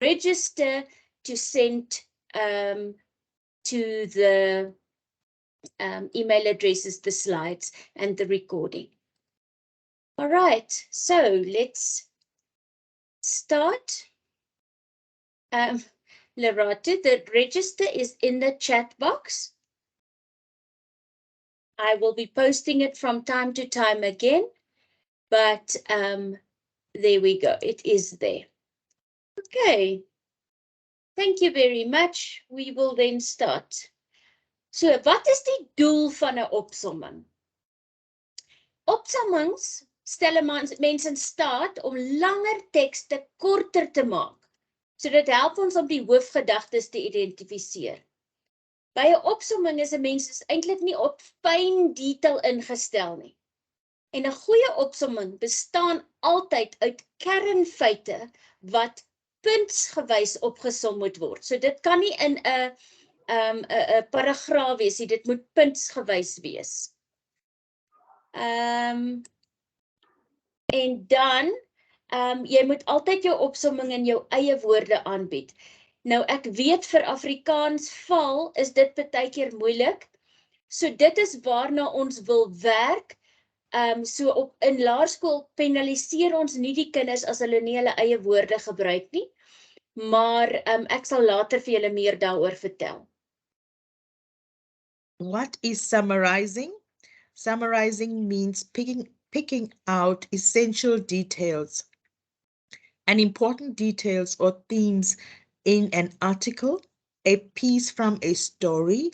register to send to the email addresses, the slides, and the recording. All right, so let's start. Lerato, the register is in the chat box. I will be posting it from time to time again, but there we go, it is there. Okay, thank you very much. We will then start. So, wat is die doel van 'n opsomming? Opsommings stel mense in staat om langer tekste korter te maak. So dit help ons om die hoofgedagtes te identifiseer. By 'n opsomming is 'n mens eintlik nie op fyn detail ingestel nie. En 'n goeie opsomming bestaan altyd uit kernfeite wat puntsgewys opgesom moet word. So dit kan nie in 'n paragraaf wees nie, dit moet puntsgewys wees. En dan jy moet altyd jou opsomming in jou eie woorde aanbied. Nou ek weet vir Afrikaans val is dit baie keer moeilik. So dit is waarna ons wil werk. So in laerskool penaliseer ons nie die kinders as hulle nie hulle eie woorde gebruik nie. Maar ek sal later vir julle meer daaroor vertel. What is summarizing? Summarizing means picking out essential details and important details or themes in an article, a piece from a story,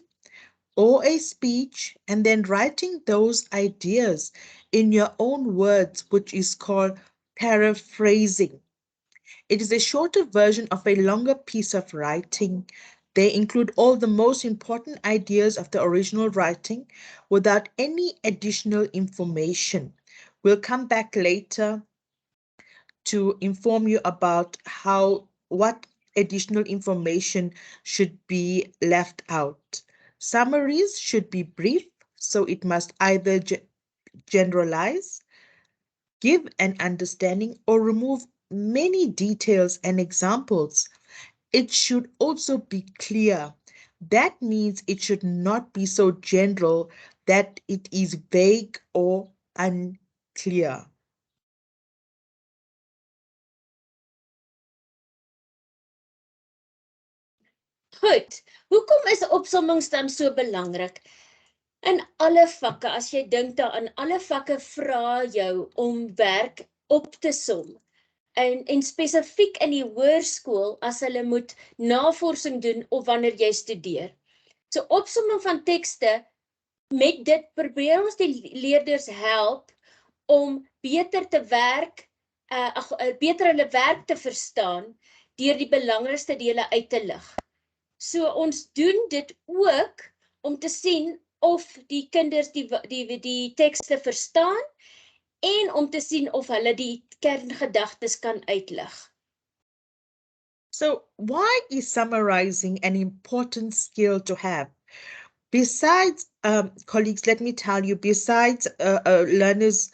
or a speech, and then writing those ideas in your own words, which is called paraphrasing. It is a shorter version of a longer piece of writing. They include all the most important ideas of the original writing without any additional information. We'll come back later to inform you about what additional information should be left out. Summaries should be brief, so it must either generalize, give an understanding, or remove many details and examples. It should also be clear. That means it should not be so general that it is vague or unclear. Goed, hoekom is opsommings dan so belangrik? In alle vakke, as jy dink daaraan, alle vakke vra jou om werk op te som. En spesifiek in die hoërskool as hulle moet navorsing doen of wanneer jy studeer. So opsomming van tekste, met dit probeer ons die leerders help om beter te werk, beter hulle werk te verstaan deur die belangrikste dele uit te lig. So ons doen dit ook om te sien of die kinders die tekste verstaan en om te sien of hulle die kerngedagtes kan uitlig. So why is summarizing an important skill to have? Besides, colleagues, let me tell you, besides learners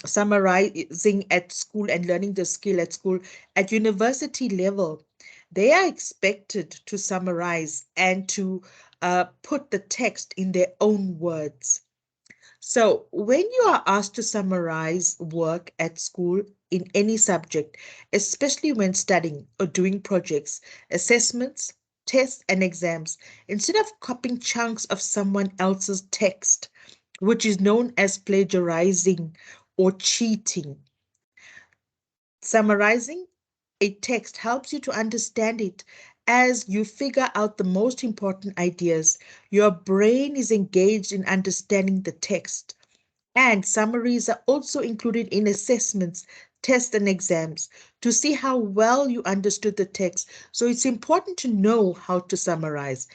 summarizing at school and learning the skill at school, at university level, they are expected to summarize and to put the text in their own words. So when you are asked to summarize work at school in any subject, especially when studying or doing projects, assessments, tests, and exams, instead of copying chunks of someone else's text, which is known as plagiarizing or cheating, summarizing a text helps you to understand it as you figure out the most important ideas. Your brain is engaged in understanding the text. And summaries are also included in assessments, tests, and exams to see how well you understood the text. So it's important to know how to summarize.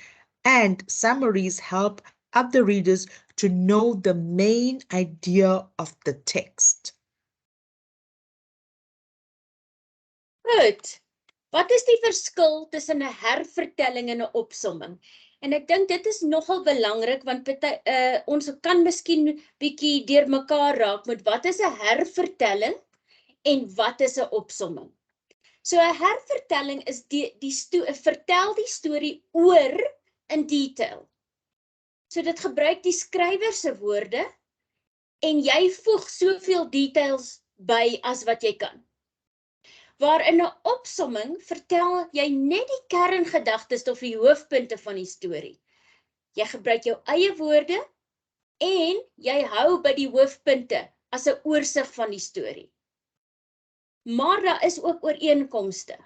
And summaries help other readers to know the main idea of the text. Goed, wat is die verskil tussen 'n hervertelling en 'n opsomming? En ek dink dit is nogal belangrik, want ons kan miskien bietjie deurmekaar raak met wat is 'n hervertelling en wat is 'n opsomming. So 'n hervertelling is vertel die storie oor in detail. So dit gebruik die skrywer se woorde en jy voeg soveel details by as wat jy kan. Waar in 'n opsomming vertel jy net die kerngedagtes of die hoofpunte van die storie. Jy gebruik jou eie woorde en jy hou by die hoofpunte as 'n oorsig van die storie. Maar daar is ook ooreenkomste.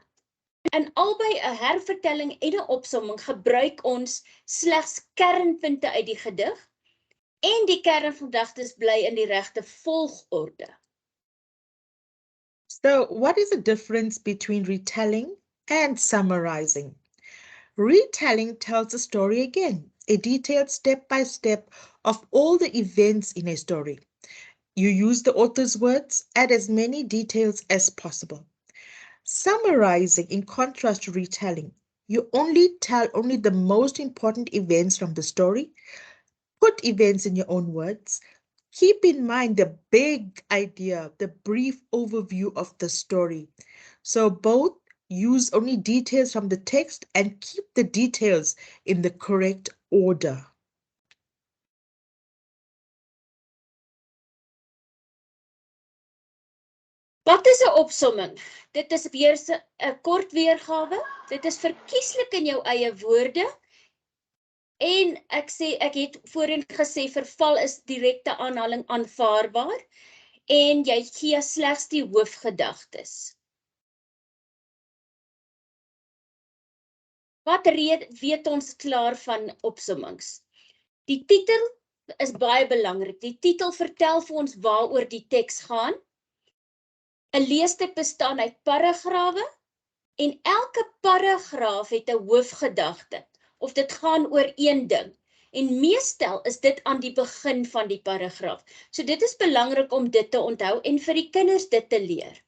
In albei 'n hervertelling en 'n opsomming gebruik ons slegs kernpunte uit die gedig en die kerngedagtes bly in die regte volgorde. So, what is the difference between retelling and summarizing? Retelling tells the story again, a detailed step-by-step of all the events in a story. You use the author's words, add as many details as possible. Summarizing, in contrast to retelling, you only tell the most important events from the story, put events in your own words, keep in mind the big idea, the brief overview of the story. So both use only details from the text and keep the details in the correct order. Wat is 'n opsomming? Dit is weer 'n kort weergawe. Dit is verkieslik in jou eie woorde. En ek het voorheen gesê verval is direkte aanhaling aanvaarbaar en jy gee slegs die hoofgedagtes. Wat weet ons klaar van opsommings? Die titel is baie belangrik. Die titel vertel vir ons waaroor die teks gaan. 'n Leesstuk bestaan uit paragrawe en elke paragraaf het 'n hoofgedagte of dit gaan oor een ding. En meestal is dit aan die begin van die paragraaf. So dit is belangrik om dit te onthou en vir die kinders dit te leer.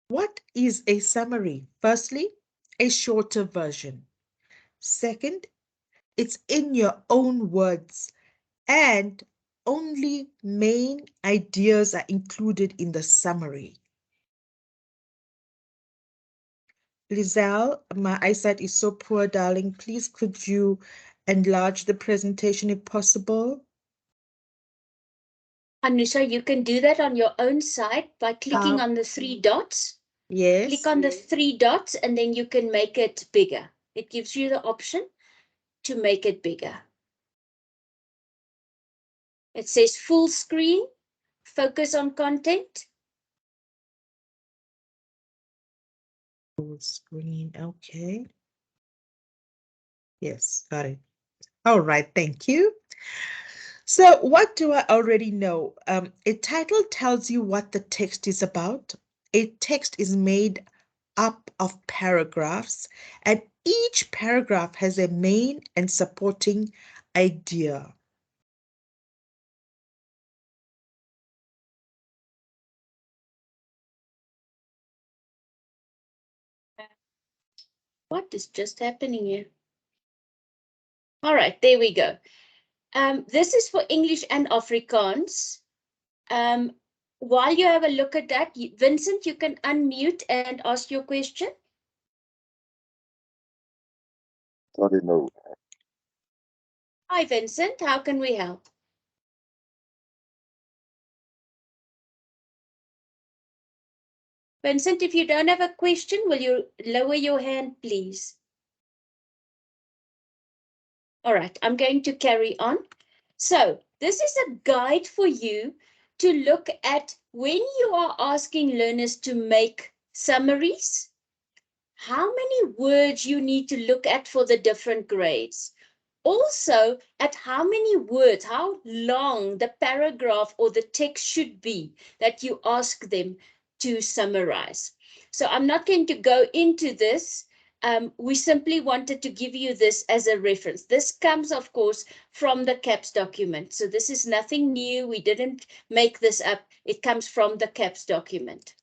What is a summary? Firstly, a shorter version. Second, it's in your own words and only main ideas are included in the summary. Lizelle, my eyesight is so poor, darling. Please could you enlarge the presentation if possible? Anusha, you can do that on your own side by clicking on the 3 dots. Yes. Click on the 3 dots and then you can make it bigger. It gives you the option to make it bigger. It says full screen, focus on content. Full screen, okay. Yes, got it. All right, thank you. So what do I already know? A title tells you what the text is about. A text is made up of paragraphs, and each paragraph has a main and supporting idea. What is just happening here? All right, there we go. This is for English and Afrikaans. While you have a look at that, Vincent, you can unmute and ask your question. Sorry, no. Hi, Vincent. How can we help? Vincent, if you don't have a question, will you lower your hand, please? All right, I'm going to carry on. So this is a guide for you to look at when you are asking learners to make summaries, how many words you need to look at for the different grades. Also, at how many words, how long the paragraph or the text should be that you ask them to summarize. So I'm not going to go into this. We simply wanted to give you this as a reference. This comes, of course, from the CAPS document. So this is nothing new. We didn't make this up. It comes from the CAPS document.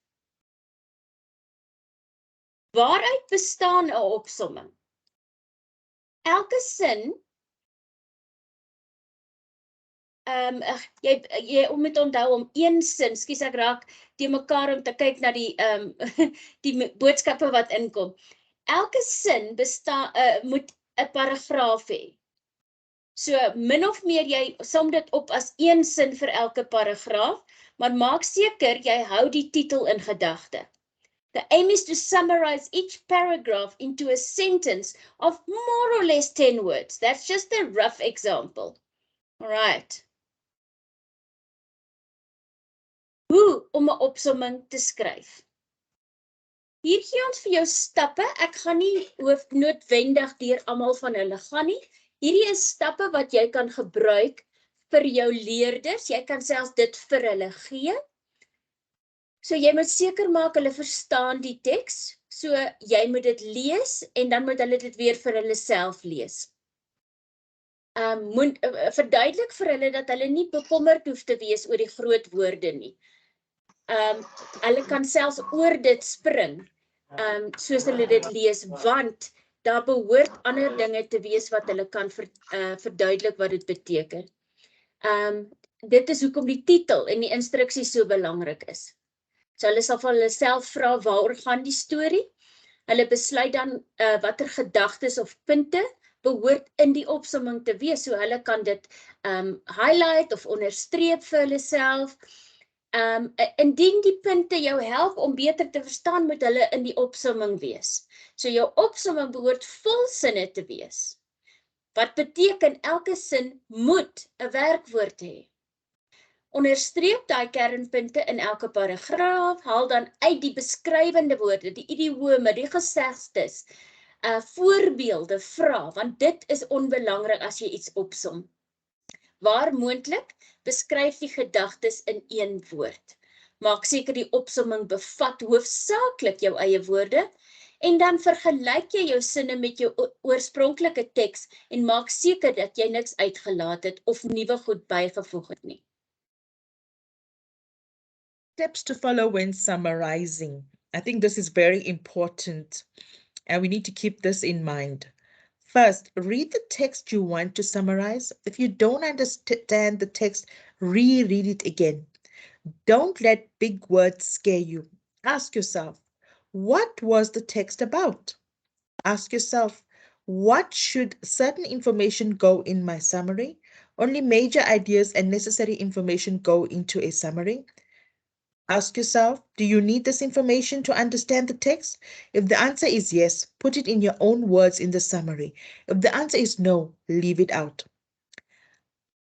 Waaruit bestaan 'n opsomming? Elke sin Jy moet onthou om een sin, skus ek raak te mekaar om te kyk na die die boodskappe wat inkom. Elke sin moet 'n paragraaf hê. So min of meer jy som dit op as een sin vir elke paragraaf, maar maak seker jy hou die titel in gedagte. The aim is to summarize each paragraph into a sentence of more or less 10 words. That's just a rough example. All right. Hoe om 'n opsomming te skryf? Hier gee ons vir jou stappe. Ek gaan nie noodwendig deur almal van hulle gaan nie. Hierdie is stappe wat jy kan gebruik vir jou leerders. Jy kan selfs dit vir hulle gee. So jy moet seker maak hulle verstaan die teks. So jy moet dit lees en dan moet hulle dit weer vir hulle self lees. Verduidelik vir hulle dat hulle nie bekommerd hoef te wees oor die groot woorde nie. Hulle kan selfs oor dit spring, soos hulle dit lees, want daar behoort ander dinge te wees wat hulle kan verduidelik wat dit beteken. Dit is hoekom die titel en die instruksies so belangrik is. So hulle sal van hulle self vra waaroor gaan die storie. Hulle besluit dan watter gedagtes of punte behoort in die opsomming te wees, so hulle kan dit highlight of onderstreep vir hulle self. Indien die punte jou help om beter te verstaan, moet hulle in die opsomming wees. So jou opsomming behoort vol sinne te wees. Wat beteken elke sin moet 'n werkwoord hê. Onderstreep daai kernpunte in elke paragraaf, haal dan uit die beskrywende woorde, die idiome, die gesegdes, voorbeelde vra, want dit is onbelangrik as jy iets opsom. Waar moontlik, beskryf die gedagtes in een woord. Maak seker die opsomming bevat hoofsaaklik jou eie woorde en dan vergelyk jy jou sinne met jou oorspronklike teks en maak seker dat jy niks uitgelaat het of nuwe goed bygevoeg het nie. Steps to follow when summarizing. I think this is very important and we need to keep this in mind. First, read the text you want to summarize. If you don't understand the text, reread it again. Don't let big words scare you. Ask yourself, what was the text about? Ask yourself, what should certain information go in my summary? Only major ideas and necessary information go into a summary. Ask yourself, do you need this information to understand the text? If the answer is yes, put it in your own words in the summary. If the answer is no, leave it out.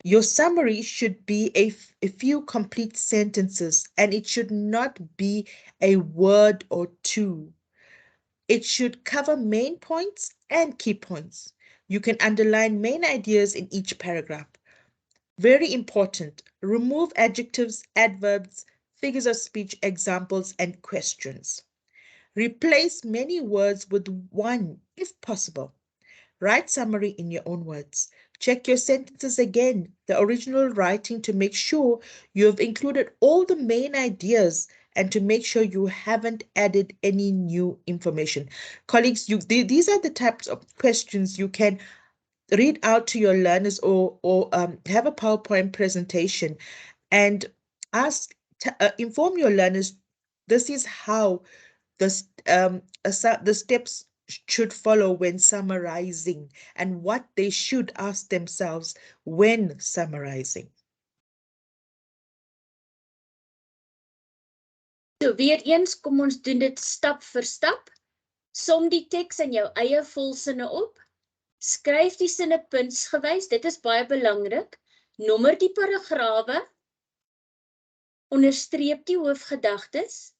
Your summary should be a few complete sentences, and it should not be a word or two. It should cover main points and key points. You can underline main ideas in each paragraph. Very important, remove adjectives, adverbs, figures of speech, examples, and questions. Replace many words with one, if possible. Write summary in your own words. Check your sentences again, the original writing, to make sure you have included all the main ideas and to make sure you haven't added any new information. Colleagues, these are the types of questions you can read out to your learners or have a PowerPoint presentation and inform your learners this is how the steps should follow when summarizing and what they should ask themselves when summarizing. So weer eens, kom ons doen dit stap vir stap. Som die teks in jou eie volsinne op. Skryf die sinne puntsgewys, dit is baie belangrik. Nommer die paragrawe. Onderstreep die hoofgedagtes.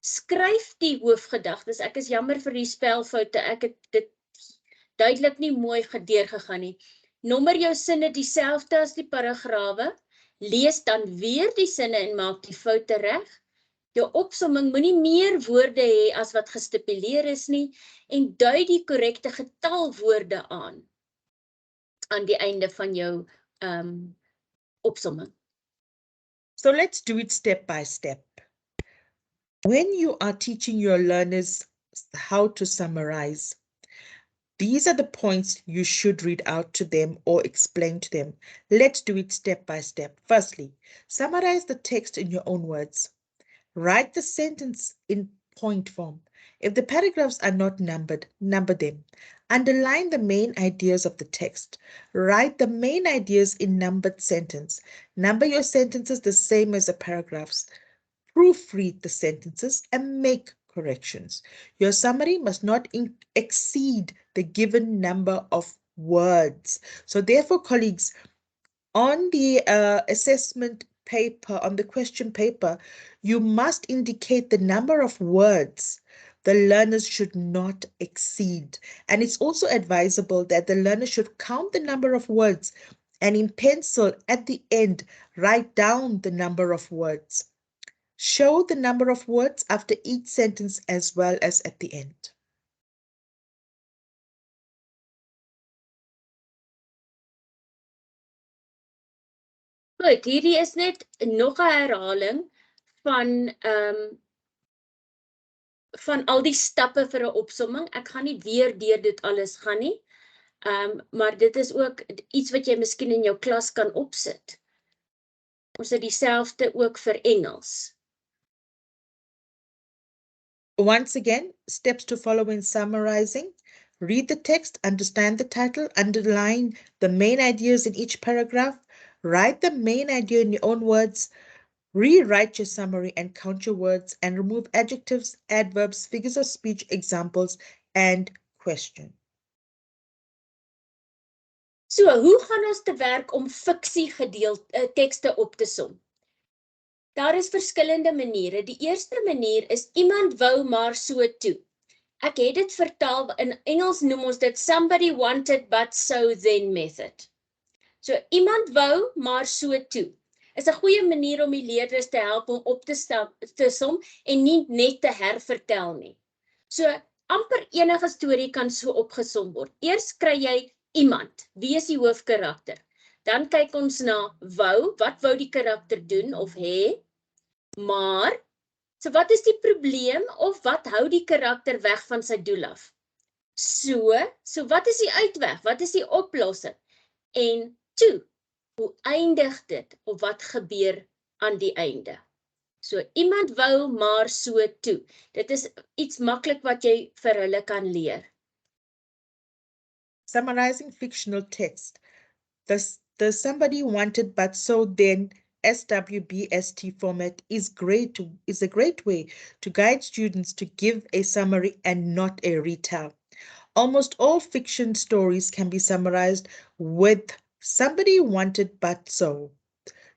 Skryf die hoofgedagtes. Ek is jammer vir die spelfoute, ek het dit duidelik nie mooi deurgegaan nie. Nommer jou sinne dieselfde as die paragrawe. Lees dan weer die sinne en maak die foute reg. Jou opsomming moenie meer woorde hê as wat gestipuleer is nie en dui die korrekte getal woorde aan die einde van jou opsomming. So let's do it step by step. When you are teaching your learners how to summarize, These are the points you should read out to them or explain to them. Let's do it step by step. Firstly, summarize the text in your own words. Write the sentence in point form. If the paragraphs are not numbered, number them. Underline the main ideas of the text. Write the main ideas in numbered sentence. Number your sentences the same as the paragraphs. Proofread the sentences and make corrections. Your summary must not exceed the given number of words. So therefore, colleagues, on the assessment paper, on the question paper, you must indicate the number of words the learners should not exceed. And it's also advisable that the learner should count the number of words and in pencil at the end, write down the number of words. Show the number of words after each sentence as well as at the end. Goed, hierdie is net nog 'n herhaling van al die stappe vir 'n opsomming. Ek gaan nie weer deur dit alles gaan nie. Maar dit is ook iets wat jy miskien in jou klas kan opsit. Ons het dieselfde ook vir Engels. Once again, steps to follow in summarizing. Read the text, understand the title, underline the main ideas in each paragraph, write the main idea in your own words, rewrite your summary and count your words, and remove adjectives, adverbs, figures of speech, examples, and question. So, hoe gaan ons te werk om fiksie tekste op te som? Daar is verskillende maniere. Die eerste manier is iemand wou maar so toe. Ek het dit vertaal, in Engels noem ons dit somebody wanted but so then method. So iemand wou maar so toe. Is 'n goeie manier om die leerders te help om op te som en nie net te hervertel nie. So amper enige storie kan so opgesom word. Eers kry jy iemand, wie is die hoofkarakter? Dan kyk ons na wou, wat wou die karakter doen of hê? Maar, so wat is die probleem of wat hou die karakter weg van sy doel af? So wat is die uitweg? Wat is die oplossing? En toe, hoe eindig dit of wat gebeur aan die einde? So iemand wou maar so toe. Dit is iets maklik wat jy vir hulle kan leer. Summarizing fictional text. The somebody wanted but so then SWBST format is a great way to guide students to give a summary and not a retell. Almost all fiction stories can be summarized with somebody wanted but so.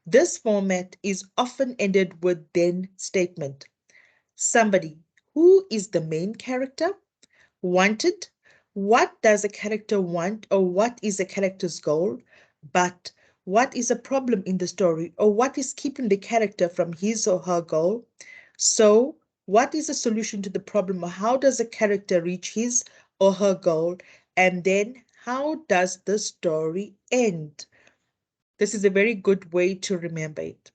This format is often ended with then statement. Somebody, who is the main character? Wanted, what does a character want or what is a character's goal? But, what is a problem in the story or what is keeping the character from his or her goal? So, what is the solution to the problem or how does a character reach his or her goal? And then, how does the story end? This is a very good way to remember it.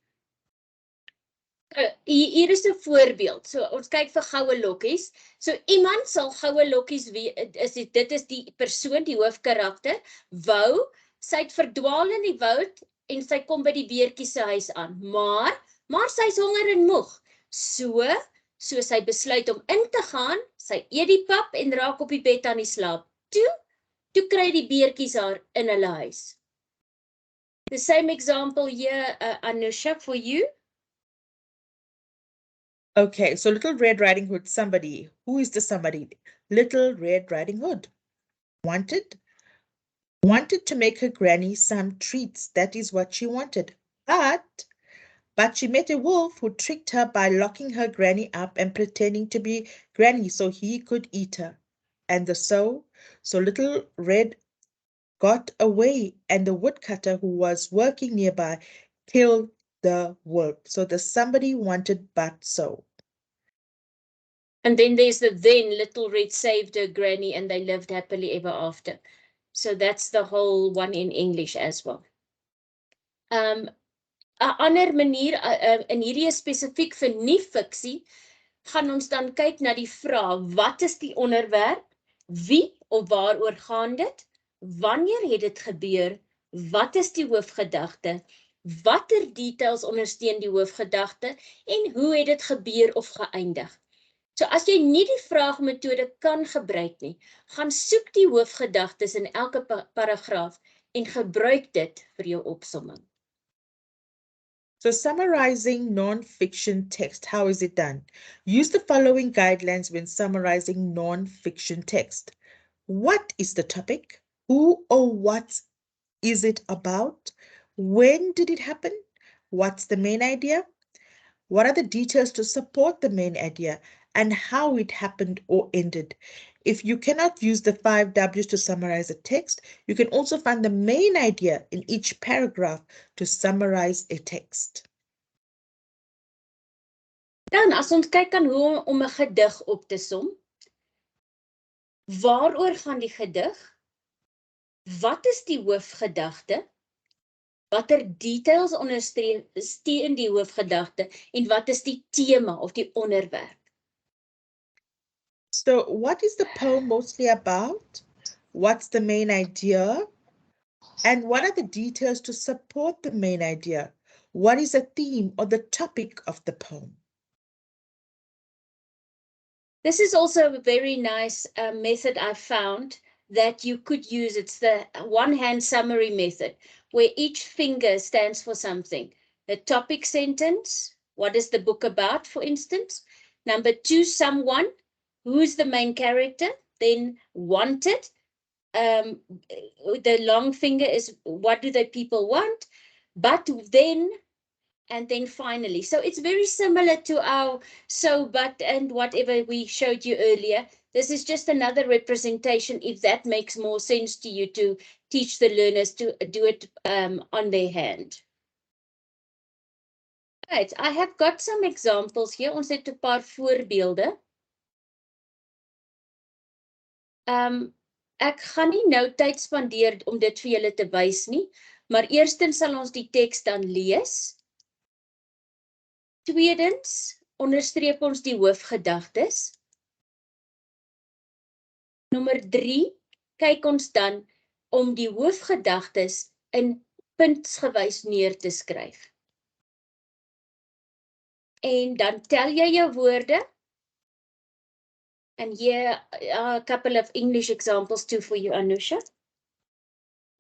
Hier is 'n voorbeeld. So ons kyk vir goue lokkies. So iemand sal goue lokkies dit is die persoon, die hoofkarakter, wou, sy het verdwaal in die woud en sy kom by die beertjie se huis aan. Maar sy is honger en moeg. So sy besluit om in te gaan, sy eet die pap en raak op die bed aan die slaap. Toe kry die beertjies haar in hulle huis. The same example here, Anusha, for you. Okay, so Little Red Riding Hood, somebody. Who is the somebody? Little Red Riding Hood. Wanted to make her granny some treats. That is what she wanted. But she met a wolf who tricked her by locking her granny up and pretending to be granny so he could eat her. And so Little Red got away and the woodcutter who was working nearby killed the wolf. So the somebody wanted but so. And then there's the then Little Red saved her granny and they lived happily ever after. So that's the whole one in English as well. 'n ander manier, in hierdie is spesifiek vir nie fiksie, gaan ons dan kyk na die vraag, wat is die onderwerp Wie of waaroor gaan dit? Wanneer het dit gebeur? Wat is die hoofgedagte? Watter details ondersteun die hoofgedagte en hoe het dit gebeur of geëindig? So as jy nie die vraagmetode kan gebruik nie, gaan soek die hoofgedagtes in elke paragraaf en gebruik dit vir jou opsomming. So summarizing non-fiction text, how is it done? Use the following guidelines when summarizing non-fiction text. What is the topic? Who or what is it about? When did it happen? What's the main idea? What are the details to support the main idea and how it happened or ended? If you cannot use the 5 W's to summarize a text, you can also find the main idea in each paragraph to summarize a text. Dan as ons kyk aan hoe om 'n gedig op te som, waaroor gaan die gedig? Wat is die hoofgedagte? Watter details ondersteun die hoofgedagte en wat is die tema of die onderwerp? So what is the poem mostly about? What's the main idea? And what are the details to support the main idea? What is the theme or the topic of the poem? This is also a very nice method I found that you could use. It's the one-hand summary method, where each finger stands for something. The topic sentence, what is the book about, for instance? Number 2, someone, who's the main character? Then wanted. The long finger is what do the people want? But then, and then finally. So it's very similar to our so, but, and whatever we showed you earlier. This is just another representation, if that makes more sense to you, to teach the learners to do it on their hand. Right, I have got some examples here. Ons het 'n paar voorbeelde. Ek gaan nie nou tyd spandeer om dit vir julle te wys nie, maar eerstens sal ons die teks dan lees. Tweedens, onderstreep ons die hoofgedagtes. Nommer 3, kyk ons dan om die hoofgedagtes in puntsgewys neer te skryf. En dan tel jy jou woorde. And here are a couple of English examples too for you, Anusha.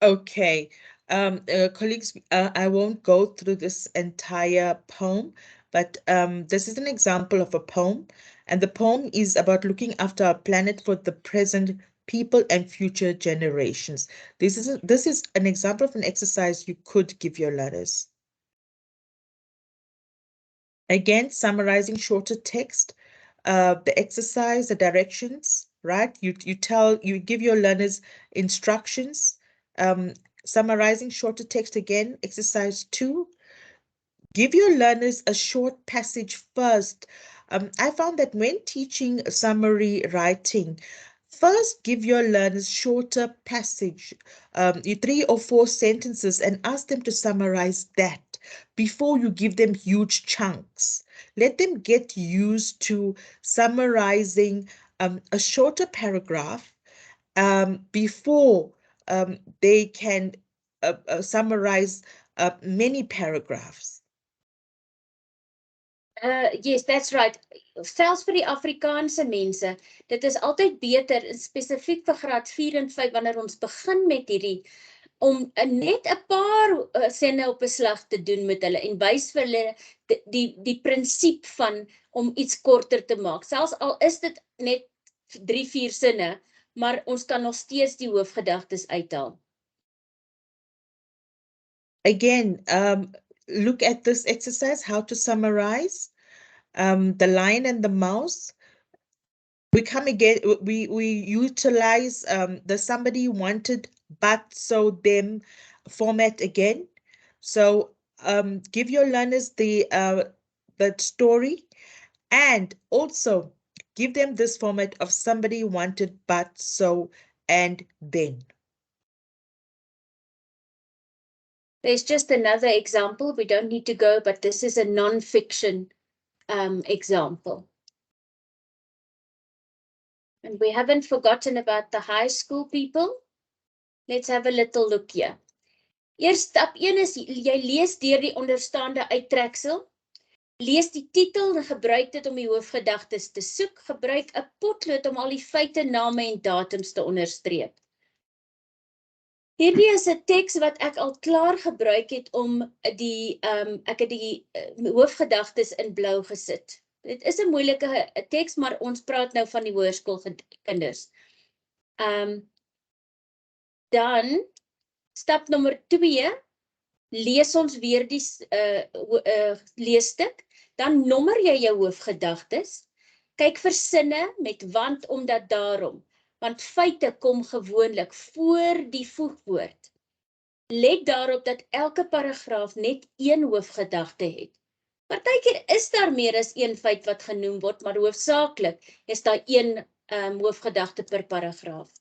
Okay, colleagues, I won't go through this entire poem, but this is an example of a poem, and the poem is about looking after our planet for the present people and future generations. This is an example of an exercise you could give your learners. Again, summarizing shorter text, the exercise, the directions, right? You give your learners instructions. Summarizing shorter text again, exercise 2. Give your learners a short passage first. I found that when teaching summary writing, first give your learners shorter passage, 3 or 4 sentences, and ask them to summarize that before you give them huge chunks. Let them get used to summarizing a shorter paragraph before they can summarize many paragraphs. Yes, that's right. Selfs vir die Afrikaanse mense, dit is altyd beter, spesifiek vir graad 4 en 5, wanneer ons begin met hierdie, om net 'n paar sinne op 'n slag te doen met hulle en wys vir hulle die prinsip van om iets korter te maak. Selfs al is dit net 3-4 sinne, maar ons kan nog steeds die hoofgedagtes uithaal. Again, look at this exercise, how to summarize. The lion and the mouse. We come again, we utilize the somebody wanted but so them format again. So give your learners the story, and also give them this format of somebody wanted but so and then. There's just another example. We don't need to go, but this is a non-fiction example. And we haven't forgotten about the high school people. Let's have a little look here. Eers stap 1 is, jy lees deur die onderstaande uittreksel. Lees die titel en gebruik dit om die hoofgedagtes te soek. Gebruik 'n potlood om al die feite, name en datums te onderstreep. Hierdie is 'n teks wat ek al klaar gebruik het om ek het die hoofgedagtes in blou gesit. Dit is 'n moeilike teks, maar ons praat nou van die hoërskoolkinders. Dan stap nommer 2, lees ons weer die leesstuk, dan nommer jy jou hoofgedagtes, kyk vir sinne met want, omdat, daarom, want feite kom gewoonlik voor die voegwoord. Let daarop dat elke paragraaf net een hoofgedagte het. Partykeer is daar meer as een feit wat genoem word, maar hoofsaaklik is daar een hoofgedagte per paragraaf.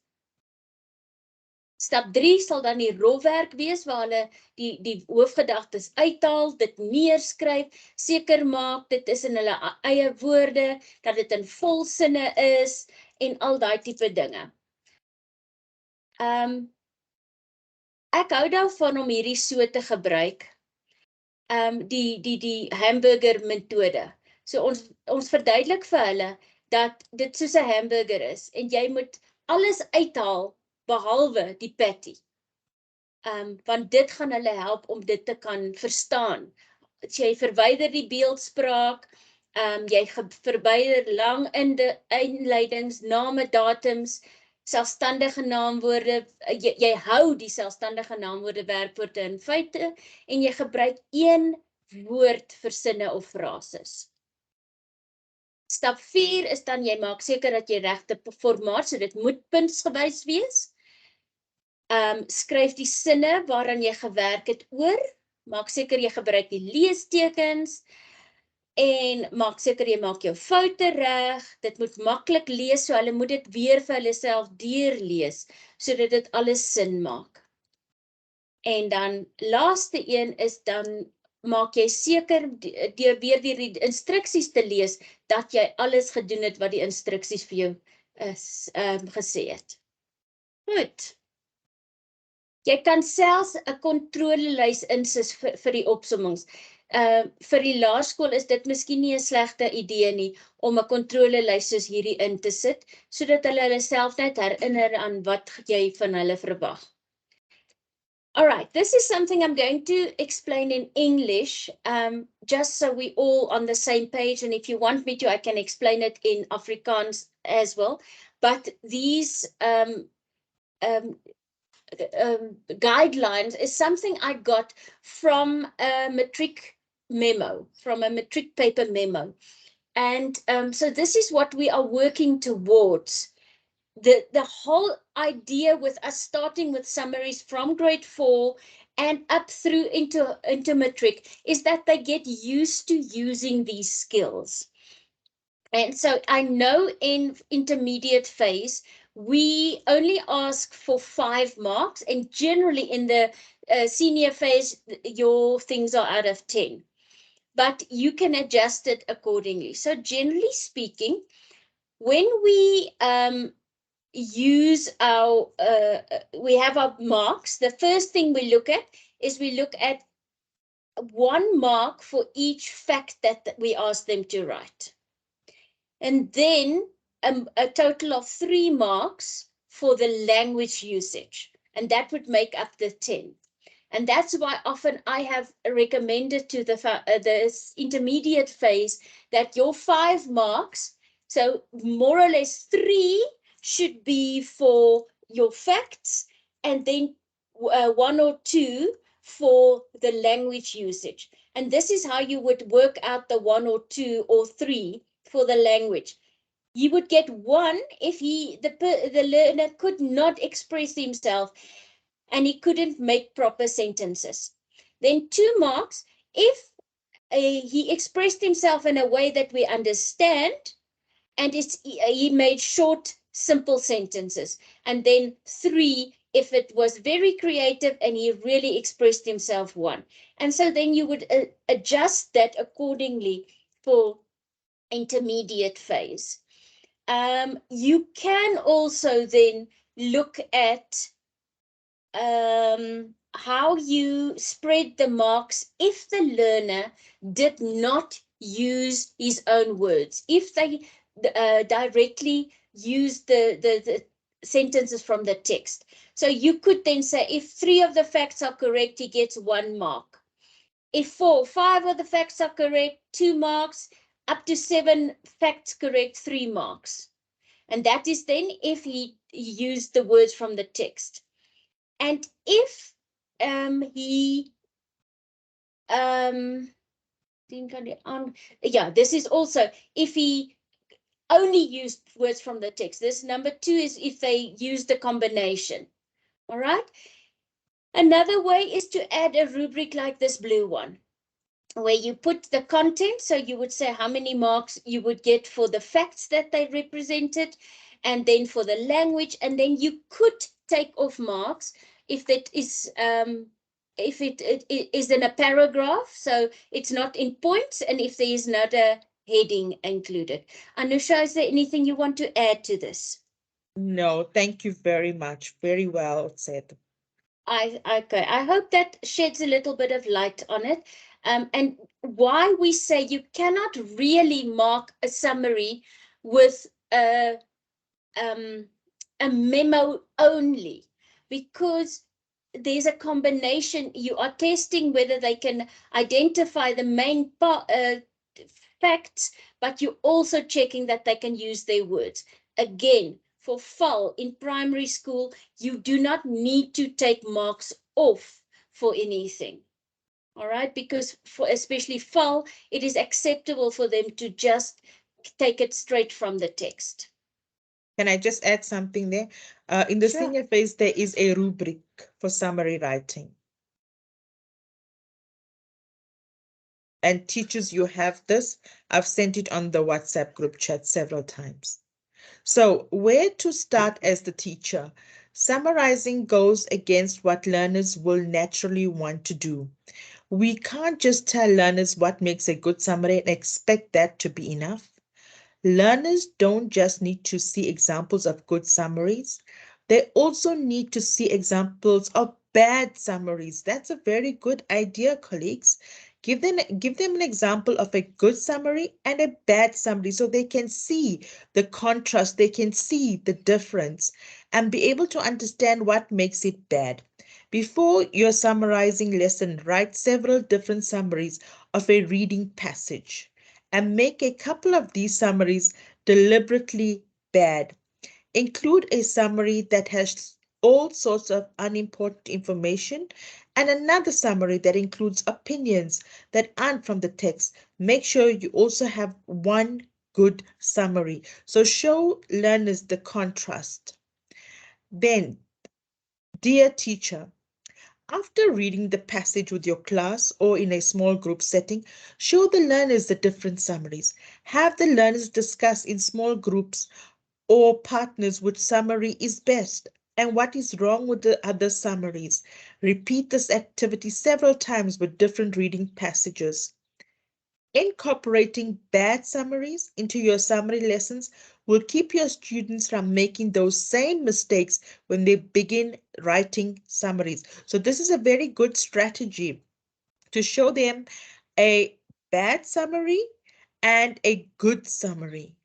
Stap 3 sal dan die rofwerk wees, waar hulle die hoofgedagtes uithaal, dit neerskryf, seker maak, dit is in hulle eie woorde, dat dit in volsinne is, en al daai tipe dinge. Ek hou daarvan om hierdie so te gebruik, die hamburger metode. So ons verduidelik vir hulle, dat dit soos 'n hamburger is, en jy moet alles uithaal, behalwe die patty. Want dit gaan hulle help om dit te kan verstaan. As jy verwyder die beeldspraak, jy verwyder lang in die inleidings, name, datums, selfstandige naamwoorde, jy hou die selfstandige naamwoorde, werkwoorde en feite, en jy gebruik een woord vir sinne of frases. Stap 4 is dan, jy maak seker dat jy regte formaat, so dit moet puntsgewys wees. Skryf die sinne waaraan jy gewerk het oor, maak seker jy gebruik die leestekens, en maak seker jy maak jou foute reg, dit moet maklik lees, so hulle moet dit weer vir hulle self deurlees, sodat dit alles sin maak. En dan, laaste een is dan, maak jy seker, deur weer die instruksies te lees, dat jy alles gedoen het wat die instruksies vir jou gesê het. Goed. Jy kan selfs 'n kontrolelys insit vir die opsommings. Vir die laerskool is dit miskien nie 'n slegte idee nie, om 'n kontrolelys soos hierdie in te sit, sodat hulle self net herinner aan wat jy van hulle verwag. Alright, this is something I'm going to explain in English, just so we all on the same page, and if you want me to, I can explain it in Afrikaans as well. But these guidelines is something I got from a matric memo, from a matric paper memo. And so this is what we are working towards. The whole idea with us starting with summaries from grade 4 and up through into matric is that they get used to using these skills. And so I know in intermediate phase, we only ask for 5 marks, and generally in the senior phase, your things are out of 10. But you can adjust it accordingly. So generally speaking, when we use our, we have our marks, the first thing we look at is we look at 1 mark for each fact that we ask them to write. And then a total of 3 marks for the language usage. And that would make up the 10. And that's why often I have recommended to the intermediate phase that your 5 marks, so more or less 3 should be for your facts, and then 1 or 2 for the language usage. And this is how you would work out the 1 or 2 or 3 for the language. You would get 1 if the learner could not express himself and he couldn't make proper sentences. Then 2 marks if he expressed himself in a way that we understand, and he made short, simple sentences. And then 3 if it was very creative and he really expressed himself 1. And so then you would adjust that accordingly for intermediate phase. You can also then look at how you spread the marks if the learner did not use his own words. If they directly use the sentences from the text. So you could then say, if 3 of the facts are correct, he gets 1 mark. If 5 of the facts are correct, 2 marks. Up to 7 facts correct, 3 marks. And that is then if he used the words from the text. And if he this is also if he only used words from the text. This number 2 is if they use the combination. All right. Another way is to add a rubric like this blue one, where you put the content. So you would say how many marks you would get for the facts that they represented, and then for the language, and then you could take off marks if that is if it is in a paragraph, so it's not in points, and if there is not a heading included. Anusha, is there anything you want to add to this? No, thank you very much. Very well said. Okay. I hope that sheds a little bit of light on it. And why we say you cannot really mark a summary with a memo only, because there's a combination. You are testing whether they can identify the main facts, but you're also checking that they can use their words. Again, for FAL in primary school, you do not need to take marks off for anything. All right, because for especially FAL, it is acceptable for them to just take it straight from the text. Can I just add something there? In the senior phase, there is a rubric for summary writing. And teachers, you have this. I've sent it on the WhatsApp group chat several times. So where to start as the teacher? Summarizing goes against what learners will naturally want to do. We can't just tell learners what makes a good summary and expect that to be enough. Learners don't just need to see examples of good summaries. They also need to see examples of bad summaries. That's a very good idea, colleagues. Give them an example of a good summary and a bad summary so they can see the contrast, they can see the difference and be able to understand what makes it bad. Before your summarizing lesson, write several different summaries of a reading passage and make a couple of these summaries deliberately bad. Include a summary that has all sorts of unimportant information and another summary that includes opinions that aren't from the text. Make sure you also have one good summary. So show learners the contrast. Then, dear teacher, after reading the passage with your class or in a small group setting, show the learners the different summaries. Have the learners discuss in small groups or partners which summary is best and what is wrong with the other summaries. Repeat this activity several times with different reading passages. Incorporating bad summaries into your summary lessons will keep your students from making those same mistakes when they begin writing summaries. So this is a very good strategy to show them a bad summary and a good summary.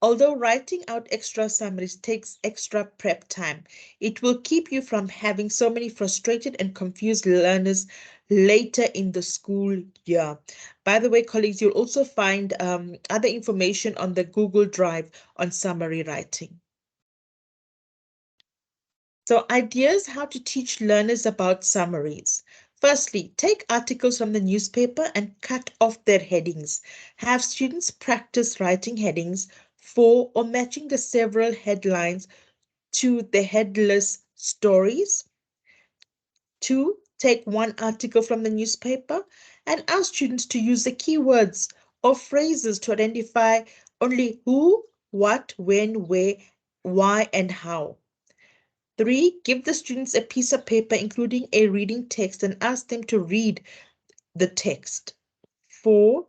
Although writing out extra summaries takes extra prep time, it will keep you from having so many frustrated and confused learners later in the school year. By the way, colleagues, you'll also find other information on the Google Drive on summary writing. So ideas how to teach learners about summaries. Firstly, take articles from the newspaper and cut off their headings. Have students practice writing headings for or matching the several headlines to the headless stories. 2, take one article from the newspaper and ask students to use the keywords or phrases to identify only who, what, when, where, why, and how. 3, give the students a piece of paper including a reading text and ask them to read the text. 4,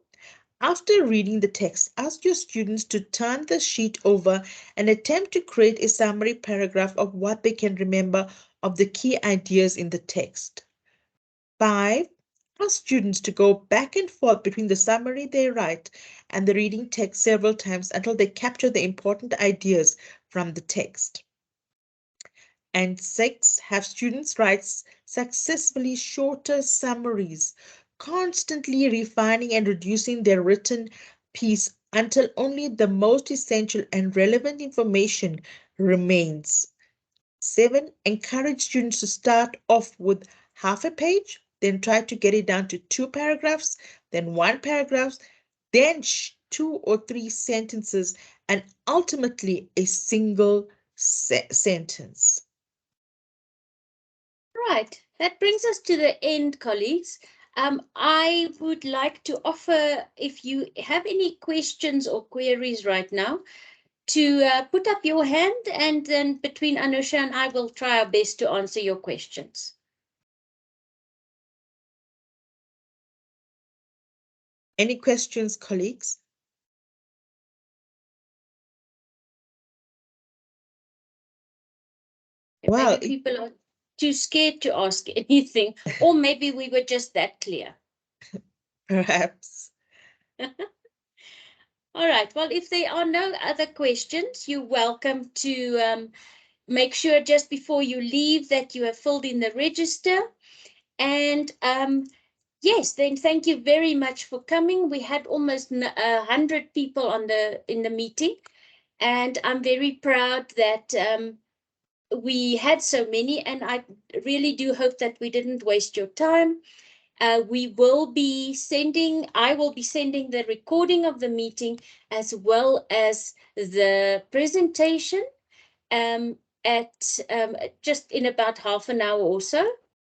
After reading the text, ask your students to turn the sheet over and attempt to create a summary paragraph of what they can remember of the key ideas in the text. 5. Ask students to go back and forth between the summary they write and the reading text several times until they capture the important ideas from the text. And 6, have students write successfully shorter summaries, constantly refining and reducing their written piece until only the most essential and relevant information remains. 7, encourage students to start off with half a page, then try to get it down to 2 paragraphs, then 1 paragraph, then 2 or 3 sentences, and ultimately a single sentence. Right, that brings us to the end, colleagues. I would like to offer, if you have any questions or queries right now, to put up your hand, and then between Anusha and I will try our best to answer your questions. Any questions, colleagues? Well, maybe people are too scared to ask anything, or maybe we were just that clear. Perhaps. All right, well, if there are no other questions, you're welcome to make sure just before you leave that you have filled in the register. And yes, then thank you very much for coming. We had almost 100 people in the meeting, and I'm very proud that we had so many, and I really do hope that we didn't waste your time. I will be sending the recording of the meeting as well as the presentation at just in about half an hour or so.